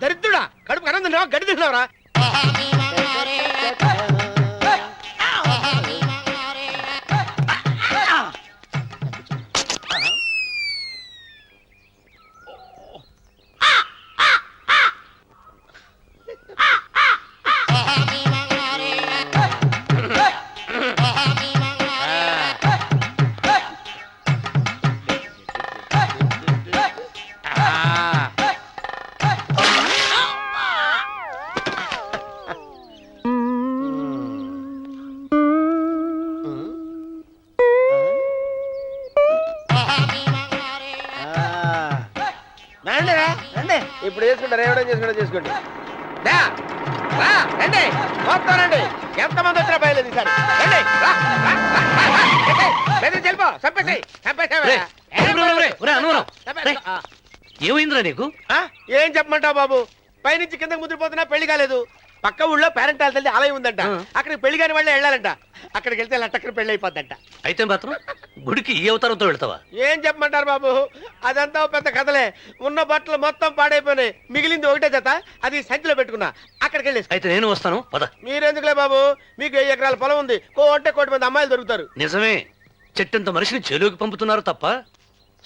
దరిద్రుడా, కడుపు కనం తిన్నావా, గడ్డి తిన్నావరా? ఇప్పుడు చేసుకుంటారు, ఏమైనా చేసుకోండి. రండి మొత్తం రండి, ఎంతమంది వచ్చినా బయలుదేరి ఈసారి రండి. చెల్పో ఏమైందిరా నీకు? ఏం చెప్పమంటావు బాబు, పైనుంచి కిందకి ముద్రపోతున్నా పెళ్లి కాలేదు. పక్క ఊళ్ళో పేరెంట్ తల్లి ఆలయం ఉందంట, అక్కడికి పెళ్లి కాని వాళ్ళే వెళ్ళాలంట. అక్కడికి వెళ్తే లట్టక్కన పెళ్లి అయిపోద్దంట. అయితే మాత్రం గుడికి ఈ అవతారంతో వెళ్తావా? ఏం చెప్పమంటారు బాబు, అదంతా పెద్ద కథలే. ఉన్న బట్టలు మొత్తం పాడైపోయినాయి, మిగిలింది ఒకటే జత, అది సంచిలో పెట్టుకున్నా. అక్కడికి వెళ్ళేసి అయితే నేను వస్తాను పద. మీరెందుకులే బాబు, మీకు 10 ఎకరాల పొలం ఉంది, కోటి మంది అమ్మాయిలు దొరుకుతారు. నిజమే, చెట్టంత మనిషిని చెలువుకి పంపుతున్నారు తప్ప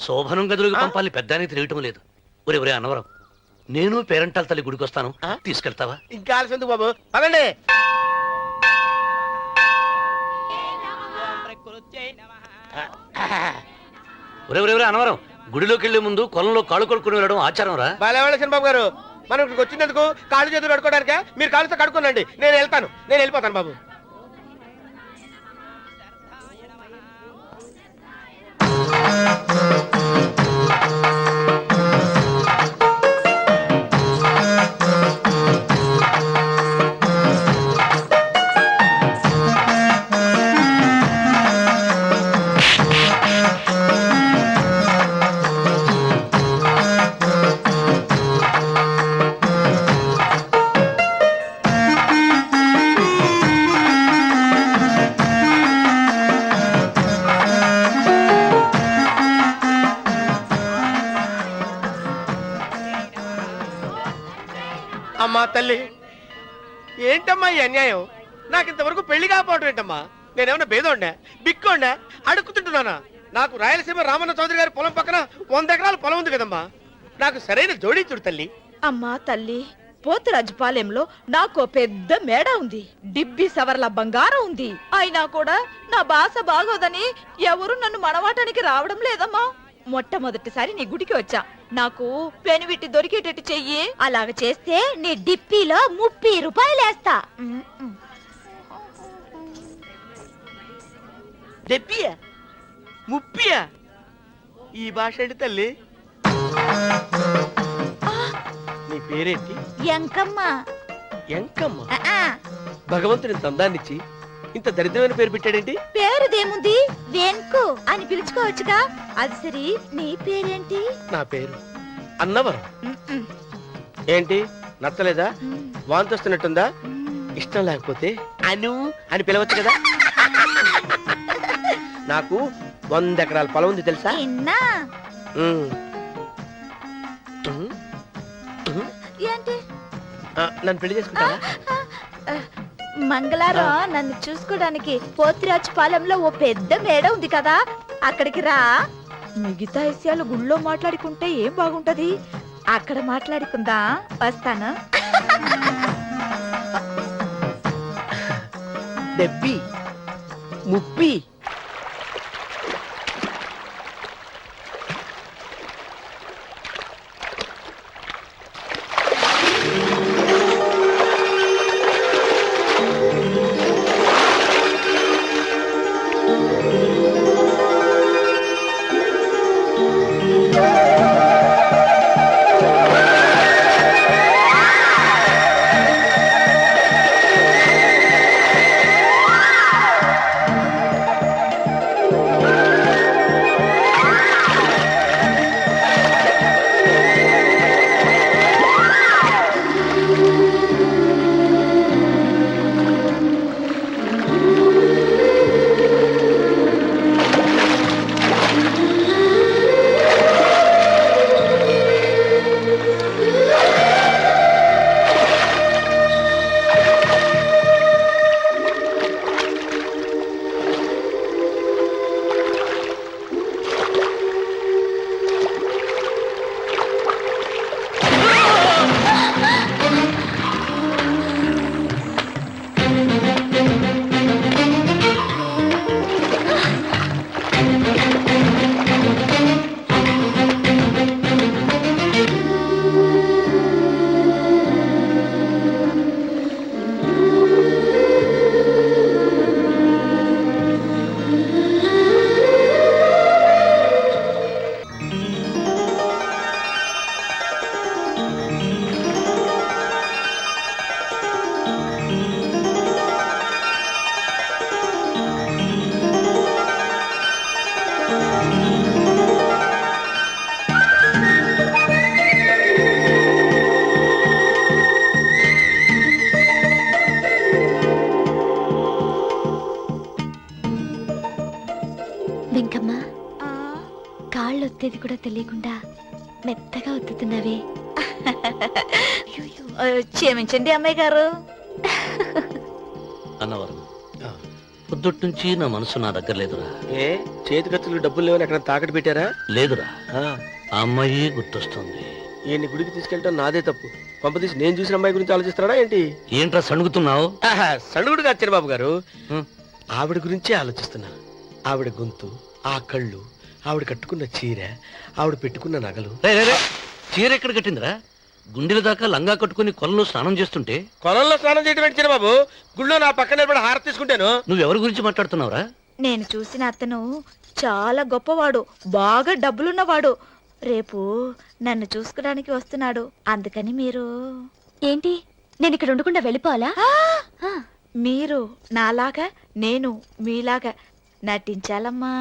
శోభనం గదులకు పంపాలని పెద్దానికి తెలియటం లేదు. ఒరే అన్నవరం, నేను పేరెంటాల తల్లి గుడికి వస్తాను, తీసుకెళ్తావా? ఇంకా ఆలస్యం ఎందుకు బాబు, పదండి. ఒరే అన్నవరం, గుడిలోకి వెళ్లే ముందు కొలంలో కాళ్ళు కొడుకుని వెళ్ళడం ఆచారం రా. బాలేవాళ్ళ బాబు గారు, మనం ఇక్కడికి వచ్చినందుకు కాళ్ళు చేతులు కడుక్కోవడానికే. మీరు కాళ్ళతో కడుక్కోనండి, నేను వెళ్తాను, నేను వెళ్ళిపోతాను బాబు. అమ్మా తల్లి, ఏంటమ్మా ఈ అన్యాయం? నాకు ఇంతవరకు పెళ్లి కాకపోవడం ఏంటమ్మా? నేనేమన్నా బేదోండా, బిక్కోండా, అడుక్కుతుంటున్నానా? నాకు రాయలసీమ రామన్న చౌదరి గారి పొలం పక్కన 100 ఎకరాల పొలం ఉంది కదమ్మా. నాకు సరైన జోడీ చూడు తల్లి. అమ్మా తల్లి, పోతురాజుపాలెంలో నాకు పెద్ద మేడ ఉంది, డిబ్బి సవర్ల బంగారం ఉంది. అయినా కూడా నా భాష బాగోదని ఎవరు నన్ను మనవాటానికి రావడం లేదమ్మా. మొట్టమొదటిసారి నీ గుడికి వచ్చా, నాకు పెనివిట్టి దొరికేటట్టు చెయ్యి. అలాగ చేస్తే నీ డిప్పిలో 30 రూపాయలు వేస్తా. డెబ్బియా 30? ఈ భాష ఏంటి తల్లి? నీ పేరేంటి? ఎంకమ్మ. ఎంకమ్మ? భగవంతుని తందాన్నిచ్చి ఇంత దరిద్రమైన పేరు పెట్టాడేంటి? పేరుదేముంది, వెంకు అని పిలుచుకోవచ్చుగా. అది సరి, నీ పేరేంటి? నా పేరు అన్నవరం. ఏంటి నచ్చలేదా? వాంతి వస్తున్నట్టుందా? ఇష్టం లేకపోతే అను అని పిలవచ్చు కదా. నాకు 100 ఎకరాల పొలం ఉంది తెలుసా? ఏంటి? నన్ను పెళ్లి చేసుకుంటావా? మంగళారం నన్ను చూసుకోవడానికి పోతిరాజుపాలెంలో ఓ పెద్ద మేడ ఉంది కదా, అక్కడికి రా. మిగతా విషయాలు గుళ్ళో మాట్లాడుకుంటే ఏం బాగుంటది, అక్కడ మాట్లాడుకుందా. వస్తాను. డెబ్బి 30. వెంకమ్మ, కాళ్ళు ఒత్తేది కూడా తెలియకుండా మెత్తగా ఒత్తుతున్నవే. క్షమించండి అమ్మాయి గారు. అన్నవరం పొద్దుటి నుంచి నా మనసు నా దగ్గర లేదురా. ఏ చేతి ఖర్చులు డబ్బులు లేవని ఎక్కడ తాకట్టు పెట్టారా? లేదురా, ఆ, ఆ అమ్మాయి గుర్తొస్తుంది. ఈయన్ని గుడికి తీసుకెళ్ళటం నాదే తప్పు. పంపదీసి నేను చూసిన అమ్మాయి గురించి ఆలోచిస్తున్నాడా ఏంటి? ఏంట్రా సణుగుతున్నావు? సణుగుడు కాదు చిరబాబు గారు, ఆవిడ గురించే ఆలోచిస్తున్నా. ఆవిడ గొంతు, ఆ కళ్ళు, ఆవిడ కట్టుకున్న చీర, ఆవిడ పెట్టుకున్న నగలు. చీర ఎక్కడ కట్టిందిరా? గుండెల దాకా లంగా కట్టుకుని కొలంలో స్నానం చేస్తుంటే. కొలంలో స్నానం చేయడం ఏంటి చిరబాబు? గుళ్ళో నా పక్కన నిలబడి హారతి తీసుకుంటాను. నువ్వెవరి గురించి మాట్లాడుతున్నావురా? నేను చూసిన అతను చాలా గొప్పవాడు, బాగా డబ్బులున్నవాడు. రేపు నన్ను చూసుకోడానికి వస్తున్నాడు. అందుకని మీరు ఏంటి, నేను ఇక్కడ ఉండకుండా వెళ్ళిపోవాలా? మీరు నాలాగా, నేను మీలాగా నటించాలమ్మా.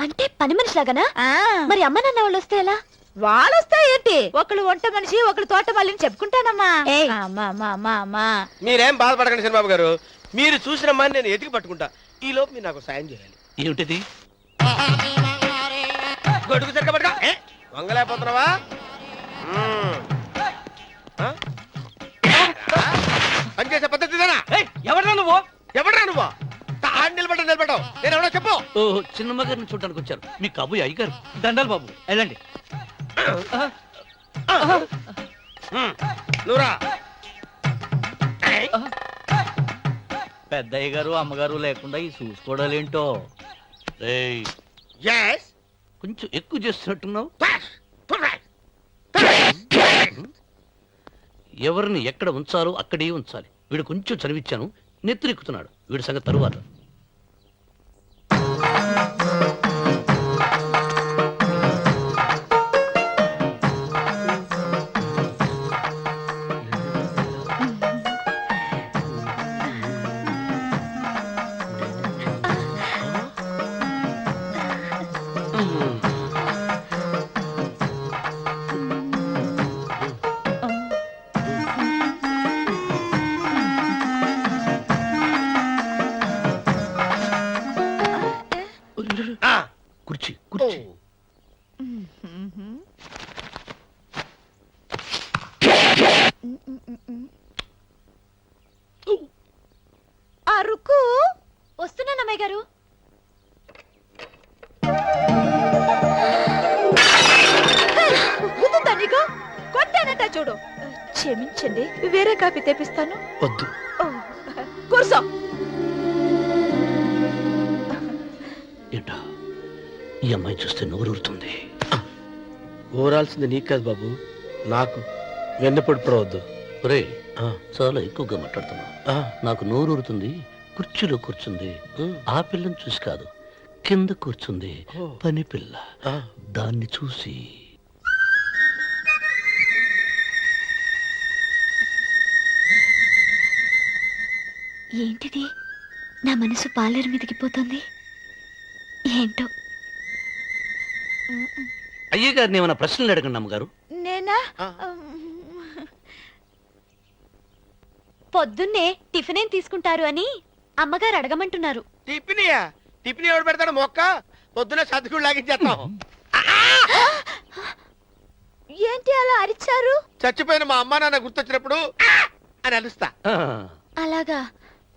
అంటే పని మనిషిలాగానా? ఆ, మరి అమ్మ నాన్న వాళ్ళు వస్తే ఎలా? వాళ్ళొస్తా ఏంటి? ఒకళ్ళు వంట మనిషి, ఒకళ్ళు తోట మళ్ళీ చెప్పుకుంటానమ్మా. ఏయ్. అమ్మా అమ్మా అమ్మా అమ్మా. మీరేం బాధపడకండి చిరబాబు గారు, మీరు చూసిన అమ్మాయిని నేను ఎతికి పట్టుకుంటా. ఈ లోపు మీరు నాకు సాయం చేయాలి. ఏమిటిది? గొడుగు సరిగ్గా పట్టుకో. వంగలేకపోతున్నావా? పనిచేసే పద్ధతిదేనా? ఎవరా నువ్వు? ఎవడరా నువ్వు? నిలబడ్డావు. నేను ఎవడో చెప్పు. ఓ చిన్నమ్మ గారిని చూడడానికి వచ్చారు. మీ కాబోయే అయ్యగారు. దండాలు బాబు, వెళ్ళండి. నువ్వురా. పెద్దయ్య గారు అమ్మగారు లేకుండా ఈ చూసుకోవడాలేంటో. రేయ్, Yes. కొంచెం ఎక్కువ చేస్తున్నట్టున్నావు. ఎవరిని ఎక్కడ ఉంచాలో అక్కడే ఉంచాలి. వీడు కొంచెం చదివిచ్చాను, నెత్తిరెక్కుతున్నాడు. వీడి సంగతి తరువాత. కుర్చీ కుర్చీ. అరుకు వస్తున్నాను అమ్మాయి గారు. గుద్దుతా నీకు? కొట్టానట చూడు. క్షమించండి, వేరే కాఫీ తెప్పిస్తాను. వద్దు. ఓ, కూర్చో. ఏంటా, ఈ అమ్మాయి చూస్తే నోరూరుతుంది. ఊరాల్సింది నీకు కాదు బాబు, నాకు. వెన్నపొడి పడవద్దు. ఒరే, చాలా ఎక్కువగా మాట్లాడుతున్నా. నాకు నోరూరుతుంది. కుర్చీలో కూర్చుంది. ఆ పిల్లని చూసి కాదు, కింద కూర్చుంది పని పిల్ల. దాన్ని చూసి. ఏంటిది, నా మనసు పాలేరు మీదకి పోతుంది. ఏంటో. అయ్య గారిని ఏమైనా ప్రశ్నలు అడగండి అమ్మగారు. నేనా? పొద్దున్నే టిఫిన్ ఏం తీసుకుంటారు అని అమ్మగారు అడగమంటున్నారు. టిఫినియా? టిఫిన్ ఎవడు పెడతాడు మొక్క? పొద్దున సతుకుడు లాగించేస్తాం. ఏంటి అలా అరిచారు? చచ్చిపోయిన మా అమ్మ నాన్న గుర్తొచ్చినప్పుడు అని అలుస్తా. అలాగా?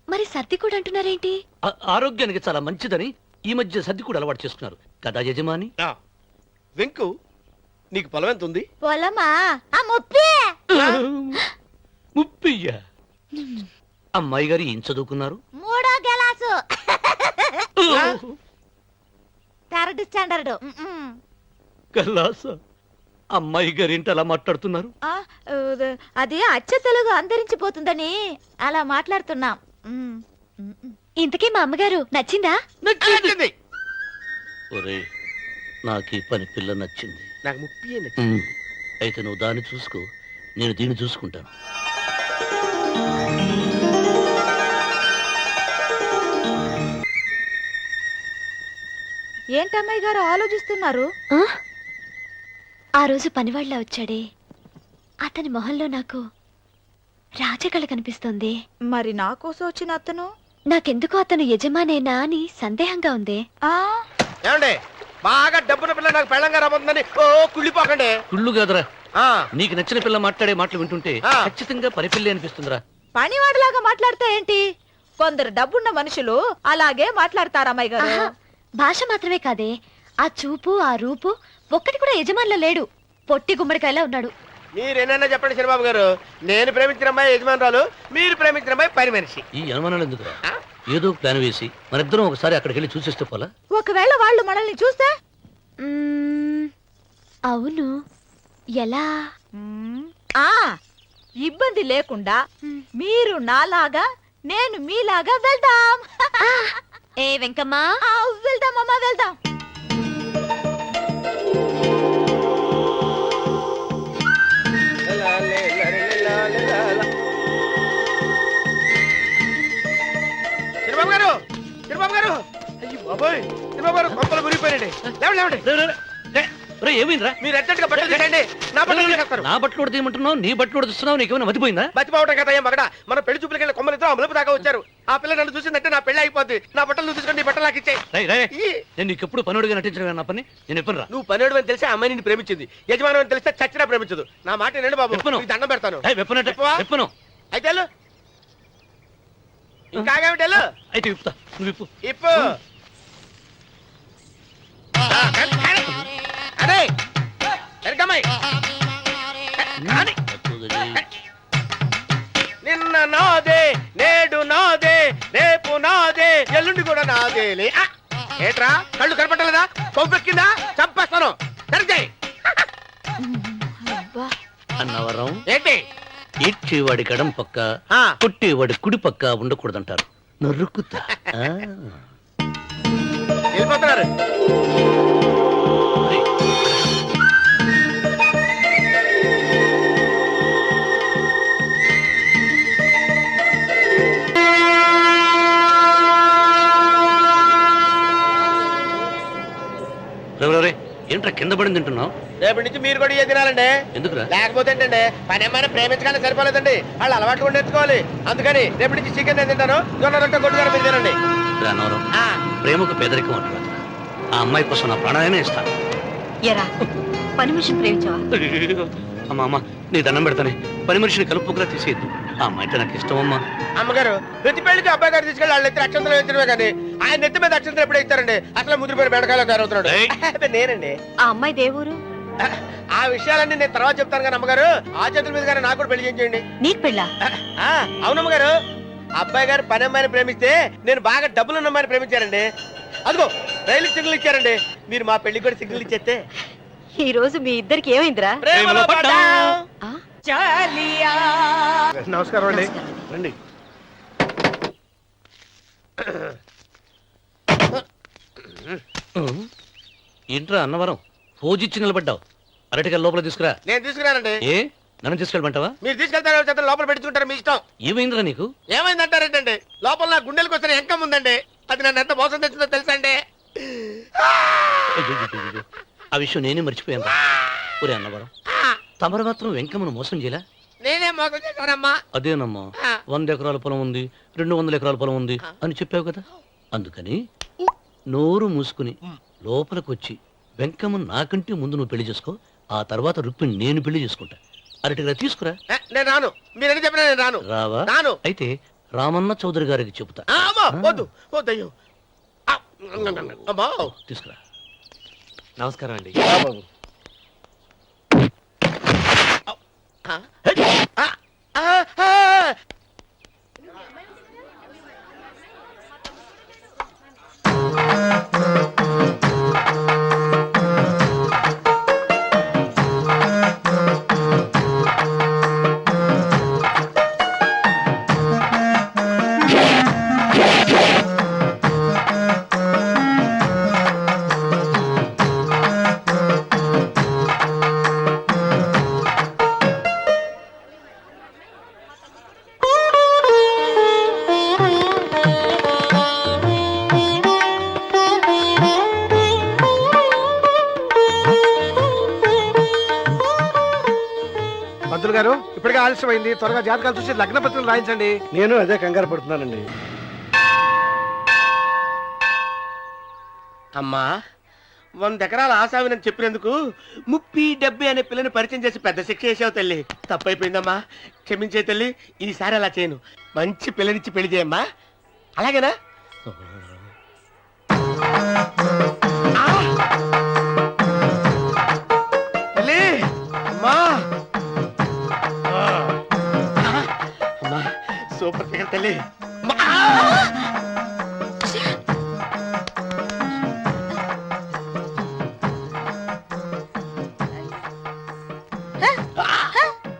మరి సర్ది కూడా అంటున్నారేంటి? ఆరోగ్యానికి చాలా మంచిదని ఈ మధ్య సర్ది కూడా అలవాటు చేసుకున్నారు కదా యజమాని. వెంకు, నీకు పొలం ఎంత ఉంది? పొలమా? ఆ ముప్పి. ముప్పయ్య. అమ్మాయి గారు ఏం చదువుకున్నారు? 3వ క్లాసు, 3rd స్టాండర్డ్. కల్లాస. అమ్మాయి గారు ఏంటి అలా మాట్లాడుతున్నారు? అది అచ్చ తెలుగు అంతరించిపోతుందని అలా మాట్లాడుతున్నాం. ఇంతకీ మా అమ్మగారు నచ్చిందా? నచ్చింది. ఒరే, నాకు ఈ పని పిల్ల నచ్చింది. నాకు ముప్పి నచ్చింది. అయితే నువ్వు దాన్ని చూసుకో, నేను దీన్ని చూసుకుంటాను. ఏంటమ్మాయి గారు ఆలోచిస్తున్నారు? ఆ? ఆ రోజు పనివాళ్ళ వచ్చాడే అతని మొహంలో నాకు రాజకళ కనిపిస్తోంది. మరి నా కోసం వచ్చిన అతను? నాకెందుకో అతను యజమానేనా అని సందేహంగా ఉంది. ఆ ఏమండి బాగా డబ్బున పిల్ల నాకు పెళ్ళంగా రాబోతుందని ఓ కుళ్ళిపోకండి. కుళ్ళు కాదురా, ఆ, నీకు నచ్చిన పిల్ల మాట్లాడే మాటలు వింటుంటే ఆ. ఖచ్చితంగా పరిపిల్లి అనిపిస్తుందిరా. పనివాడిలాగా మాట్లాడతా ఏంటి? కొందరు డబ్బున్న మనుషులు అలాగే మాట్లాడతారు అమ్మాయి గారు. ఆహా, భాష మాత్రమే కాదే, ఆ చూపు ఆ రూపు ఒక్కటి కూడా యజమానిలో లేడు. పొట్టి గుమ్మడికాయలా ఉన్నాడు. మీరేనన్నా చెప్పండి చంద్రబాబు గారు, నేను ప్రేమించిన అమ్మాయి యజమానురాలు, మీరు ప్రేమించిన అమ్మాయి పని మనిషి. ఈ అనుమానాలు ఎందుకురా? ఆ? ఏదో ప్లాన్ వేసి మనిద్దరం ఒకసారి అక్కడికి వెళ్ళి చూసేస్తే పోలా? ఒకవేళ వాళ్ళు మనల్ని చూస్తే? అవును, ఎలా? ఆ ఇబ్బంది లేకుండా మీరు నాలాగా నేను మీలాగా వెళ్దాం. ఏ వెంకమ్మా, వెళ్దాం అమ్మా, వెళ్దాం. చంద్రబాబు గారు, చంద్రబాబు గారు, అయ్యో బాబోయ్, చంద్రబాబు గారు కొంపలు మురిగిపోయారండి. లేవండి లేవండి, రే, రే, రే. రే, ఏమైందిరా? మీరు అర్జెంట్ గా బట్టలు తీయండి, నా బట్టలు తీసేస్తారు. నా బట్టలు కూడా తీయమంటున్నావు, నీ బట్టలు కూడా తీస్తున్నావు, నీకేమైనా మతిపోయిందా? బతిపోవటం కదా ఏం మగడ, మన పెళ్లి చూపులకి వెళ్ళి కొమ్మలితో అమలుపు దాకా వచ్చారు. ఆ పిల్ల నన్ను చూసిందంటే నా పెళ్లి అయిపోద్ది. నా బట్టలు నువ్వు తీసుకొని నీ బట్టలు నాకు ఇచ్చేయి. రేయ్, రేయ్, నేను నీకు ఎప్పుడు పనుడిగా నటించడం నా పని. నేను ఎప్పుడు రా? నువ్వు పనివాడు అని తెలిసి ఆ అమ్మాయి నిన్ను ప్రేమించింది, యజమాని అని తెలిస్తే చచ్చినా ప్రేమించదు. నా మాట వినండి బాబు, విప్పను. నీకు దండం పెడతాను. వెప్పనట్టు విప్పవా? వెప్పను. అయితే వెళ్ళు. ఇంకా ఆగేమిటి వెళ్ళు. అయితే విప్పుతా, నువ్వు విప్పు. ఇప్పు. అదే వెనకమ్మాయి. కానీ నిన్న నాదే, నేడు నాదే, రేపు నాదే, ఎల్లుండి కూడా నాదేలే. ఏట్రా కళ్ళు కనపట్టలేదా? కొవ్వెక్కిందా? చంపేస్తాను. సరిగ్గా అన్నవరం ఏంటి? ఈడ్చేవాడి గడం పక్క, ఆ. కొట్టేవాడి కుడి పక్క ఉండకూడదంటారు. నరుక్కుతా. వెళ్ళిపోతున్నారు. రేయ్, రే, ఏంట్రా కింద పడింది తింటున్నావు? రేపటి నుంచి మీరు కూడా ఏ తినాలండి. ఎందుకురా? లేకపోతే ఏంటండి, పని ఏమైనా ప్రేమించగానే సరిపోలేదండి, వాళ్ళు అలవాటు కూడా నేర్చుకోవాలి. అందుకని రేపటి నుంచి చికెన్ నేను తింటాను, జొన్న రొట్టె కొట్టుగానే మీరు తినండి. రా అన్నవరం, ఆ, ప్రేమకు పేదరికం అంటారు. ఆ అమ్మాయి కోసం నా ప్రాణాయనే ఇస్తాను. ఎరా పని మనిషి ప్రేమించావా? అమ్మా అమ్మ, నీ దండం పెడతానే, పని మనిషిని కలుపుకురా తీసేయద్దు. ఆ అమ్మాయి అంటే నాకు ఇష్టం అమ్మా. అమ్మగారు ప్రతి పెళ్లికి అబ్బాయి గారు తీసుకెళ్ళి వాళ్ళ ఎత్తి అక్షంతలు వేయించడమే కానీ ఆయన నెత్తి మీద అక్షంతలు ఎప్పుడు ఇస్తారండి? అసలు ముదిరిపోయిన బెడకాయలో తయారవుతున్నాడు. ఏయ్. అబ్బే, నేనండి. ఆ అమ్మాయి దేవురు ఆ విషయాలన్నీ నేను తర్వాత చెప్తాను కానీ అమ్మగారు, ఆ చేతుల మీద కానీ నాకు కూడా పెళ్లి చేయండి. నీకు పెళ్ళా? అవునమ్మగారు, అబ్బాయి గారు పని అమ్మాయిని ప్రేమిస్తే నేను బాగా డబ్బులు అమ్మాయిని ప్రేమించారండి. అదిగో రైలు సిగ్నల్ ఇచ్చారండి. మీరు మా పెళ్లికి కూడా సిగ్నల్ ఇచ్చేస్తే ఈ రోజు మీ ఇద్దరికి ఏమైందిరా? ప్రేమలో పడ్డాం. చాలియా. నమస్కారం అండి. రండి. ఏంట్రా అన్నవరం, పోజిచ్చి నిలబడ్డావు? అరటిగా లోపల తీసుకురా. నేను తీసుకురానండి. ఏ, నన్ను తీసుకెళ్ళమంటావా? మీరు తీసుకెళ్తారో చేత లోపల పెట్టుకుంటారు, మీ ఇష్టం. ఏమైందిరా నీకు? ఏమైందంటారేంటండి? లోపల నా గుండెలకు వచ్చిన ఎంకం ఉందండి, అది నన్ను ఎంత మోసం తెచ్చిందో తెలుసా అండి? అయ్యయ్యయ్యయ్యో, ఆ విషయం నేనే మర్చిపోయాను. ఒరే అన్నవరం, తమరు మాత్రం వెంకమ్మను మోసం చేయలా? నేనే మోసం చేశానమ్మా. అదేనమ్మా, 100 ఎకరాల పొలం ఉంది, 200 ఎకరాల పొలం ఉంది అని చెప్పావు కదా. అందుకని నోరు మూసుకుని లోపలికి వచ్చి వెంకమ్మను నాకంటే ముందు నువ్వు పెళ్లి చేసుకో. ఆ తర్వాత రుక్మిణి నేను పెళ్లి చేసుకుంటా. అరటిగా తీసుకురా. నేను రాను, మీరని చెప్పినా నేను రాను. రావా? రాను. అయితే రామన్న చౌదరి గారికి చెబుతా. అమ్మా, వద్దు వద్దయ్యో. అమ్మా, తీసుకురా. నమస్కారం అండి. పంతులు గారు ఇప్పటికే ఆలస్యమైంది, త్వరగా జాతకాలు చూసి లగ్న పత్రికలు రాయించండి. నేను అదే కంగారు పడుతున్నానండి. అమ్మా 100 ఎకరాల ఆసావినని చెప్పినందుకు 30-70 అనే పిల్లని పరిచయం చేసి పెద్ద శిక్ష చేసావు తల్లి. తప్పైపోయిందమ్మా, క్షమించే తల్లి. ఈసారి అలా చేయను. మంచి పిల్లనిచ్చి పెళ్లి చేయమ్మా. అలాగేనా? తల్లి అమ్మా, అమ్మా సూపర్ ఫిగర్ తల్లి.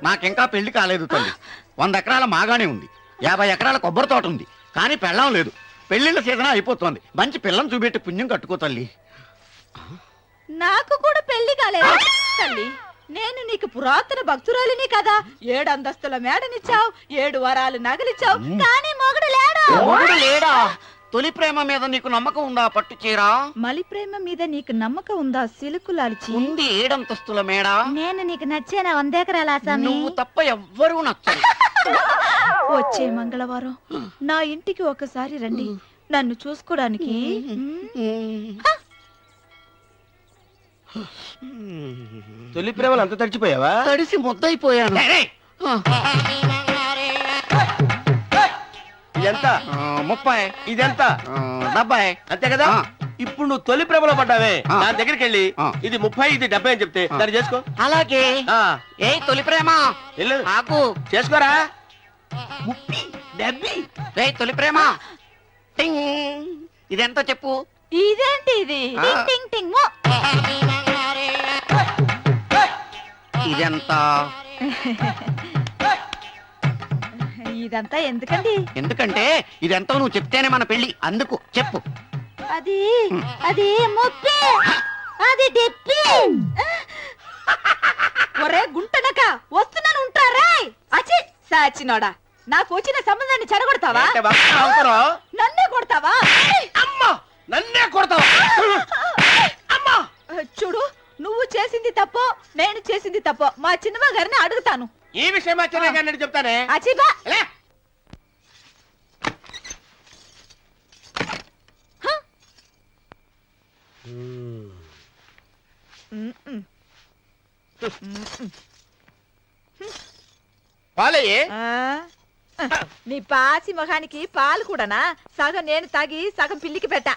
నాకింకా పెళ్లి కాలేదు తల్లి. 100 ఎకరాల మాగానే ఉంది, 50 ఎకరాల కొబ్బరి తోట ఉంది, కానీ పెళ్ళం లేదు. పెళ్లిళ్ళ సీజన్ అయిపోతుంది. మంచి పిల్లని చూపెట్టి పుణ్యం కట్టుకో తల్లి. నాకు కూడా పెళ్లి కాలేదు తల్లి. నేను నీకు పురాతన భక్తురాలిని కదా. 7 అంతస్తుల మేడనిచ్చావు, 7 వరాలు నగలిచ్చావు, కానీ మొగుడు లేడు. మొగుడు లేడా? తొలి ప్రేమ మీద నీకు నమ్మకం ఉందా? పట్టు చీరా. మలి ప్రేమ మీద నీకు నమ్మకం ఉందా? సిలుకులాల్చి ఉంది 7 అంతస్తుల మేడ. నేను నీకు నచ్చేనా 100 ఎకరాల ఆసామి? నువ్వు తప్ప ఎవ్వరూ నచ్చరు. వచ్చే మంగళవారం నా ఇంటికి ఒకసారి రండి, నన్ను చూసుకోవడానికి. తొలి ప్రేమలు అంత తడిచిపోయావా? తడిసి ముద్దయిపోయాను. ఇదెంత? 30. ఇదెంత? 70. అంతే కదా? ఇప్పుడు నువ్వు తొలి ప్రేమలో పడ్డావే, దాని దగ్గరికి వెళ్ళి ఇది 30 ఇది 70 అని చెప్తే దాన్ని చేసుకో. అలాగే. ఏ తొలి ప్రేమ వెళ్ళు, ఆకు చేసుకోరా. 30, 70. ఏ తొలి ప్రేమ టింగ్. ఇదెంత చెప్పు. ఇదేంటి ఇది? టింగ్ టింగ్ టింగ్ మో. ఇదెంత? ఇదంతా ఎందుకండి? ఎందుకంటే ఇదెంతో నువ్వు చెప్తేనే మన పెళ్లి. అందుకు చెప్పు. అది అది ముప్పి, అది డిప్పి. ఒరే గుంటనక, వస్తున్నాను ఉంటారా? అచి సాచినోడా, నాకు వచ్చిన సంబంధాన్ని చెడగొడతావా? ఏంటే బాబు అవుతారో? నన్నే కొడతావా? అమ్మా, నన్నే కొడతావా? అమ్మా, చూడు, నువ్వు చేసింది తప్పో నేను చేసింది తప్పో మా చిన్నమ్మ గారిని అడుగుతాను. ఈ విషయం ఆశ్చర్యంగా చెప్తానే. అచిబా లే. పాలయ్యే. నీ పాసి మొహానికి పాలు కూడానా? సగం నేను తాగి సగం పిల్లికి పెట్టా.